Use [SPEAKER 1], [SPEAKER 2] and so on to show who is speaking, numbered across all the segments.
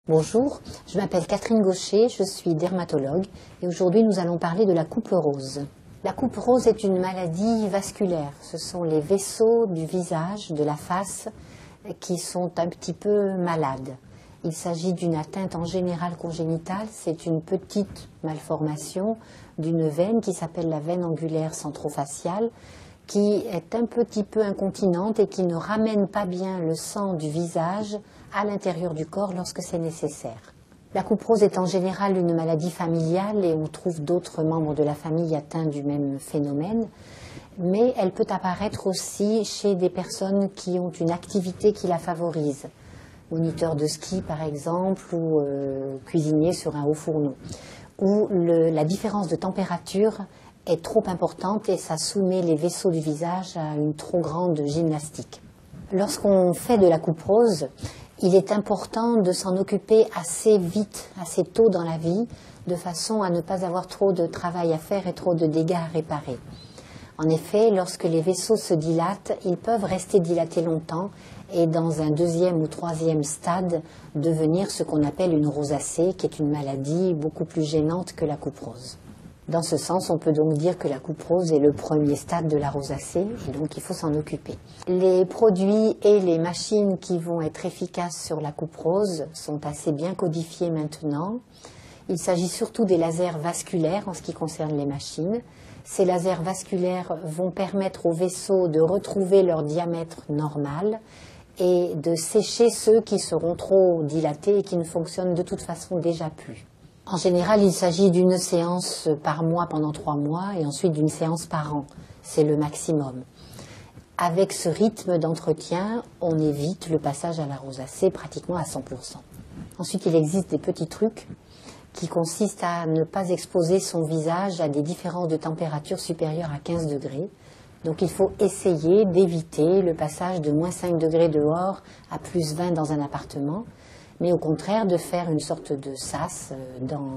[SPEAKER 1] Bonjour, je m'appelle Catherine Gaucher, je suis dermatologue et aujourd'hui nous allons parler de la coupe rose. La coupe rose est une maladie vasculaire. Ce sont les vaisseaux du visage, de la face, qui sont un petit peu malades. Il s'agit d'une atteinte en général congénitale, c'est une petite malformation d'une veine qui s'appelle la veine angulaire centrofaciale, qui est un petit peu incontinente et qui ne ramène pas bien le sang du visage à l'intérieur du corps lorsque c'est nécessaire. La coupe rose est en général une maladie familiale et on trouve d'autres membres de la famille atteints du même phénomène, mais elle peut apparaître aussi chez des personnes qui ont une activité qui la favorise. Moniteur de ski par exemple ou cuisinier sur un haut fourneau, où la différence de température est trop importante et ça soumet les vaisseaux du visage à une trop grande gymnastique. Lorsqu'on fait de la coupe rose, il est important de s'en occuper assez vite, assez tôt dans la vie, de façon à ne pas avoir trop de travail à faire et trop de dégâts à réparer. En effet, lorsque les vaisseaux se dilatent, ils peuvent rester dilatés longtemps et dans un deuxième ou troisième stade devenir ce qu'on appelle une rosacée, qui est une maladie beaucoup plus gênante que la coupe rose. Dans ce sens, on peut donc dire que la coupe rose est le premier stade de la rosacée et donc il faut s'en occuper. Les produits et les machines qui vont être efficaces sur la coupe rose sont assez bien codifiés maintenant. Il s'agit surtout des lasers vasculaires en ce qui concerne les machines. Ces lasers vasculaires vont permettre aux vaisseaux de retrouver leur diamètre normal et de sécher ceux qui seront trop dilatés et qui ne fonctionnent de toute façon déjà plus. En général, il s'agit d'une séance par mois pendant 3 mois et ensuite d'une séance par an. C'est le maximum. Avec ce rythme d'entretien, on évite le passage à la rosacée pratiquement à 100%. Ensuite, il existe des petits trucs qui consistent à ne pas exposer son visage à des différences de température supérieures à 15 degrés. Donc il faut essayer d'éviter le passage de moins 5 degrés dehors à plus 20 dans un appartement, mais au contraire de faire une sorte de sas dans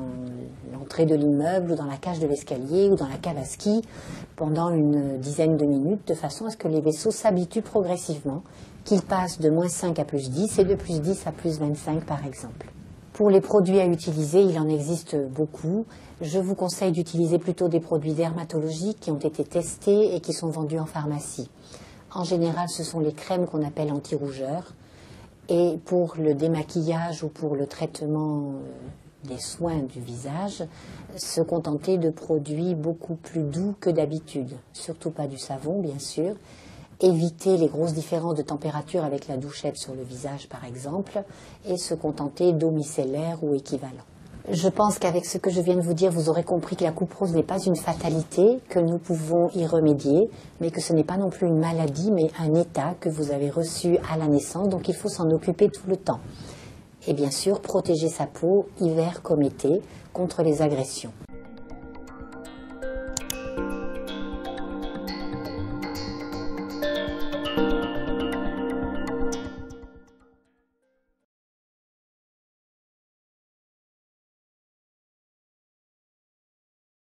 [SPEAKER 1] l'entrée de l'immeuble ou dans la cage de l'escalier ou dans la cave à ski pendant une dizaine de minutes, de façon à ce que les vaisseaux s'habituent progressivement, qu'ils passent de moins 5 à plus 10 et de plus 10 à plus 25 par exemple. Pour les produits à utiliser, il en existe beaucoup. Je vous conseille d'utiliser plutôt des produits dermatologiques qui ont été testés et qui sont vendus en pharmacie. En général, ce sont les crèmes qu'on appelle anti-rougeurs. Et pour le démaquillage ou pour le traitement des soins du visage, se contenter de produits beaucoup plus doux que d'habitude. Surtout pas du savon, bien sûr. Éviter les grosses différences de température avec la douchette sur le visage, par exemple, et se contenter d'eau micellaire ou équivalent. Je pense qu'avec ce que je viens de vous dire, vous aurez compris que la coupe rose n'est pas une fatalité, que nous pouvons y remédier, mais que ce n'est pas non plus une maladie, mais un état que vous avez reçu à la naissance, donc il faut s'en occuper tout le temps. Et bien sûr, protéger sa peau, hiver comme été, contre les agressions.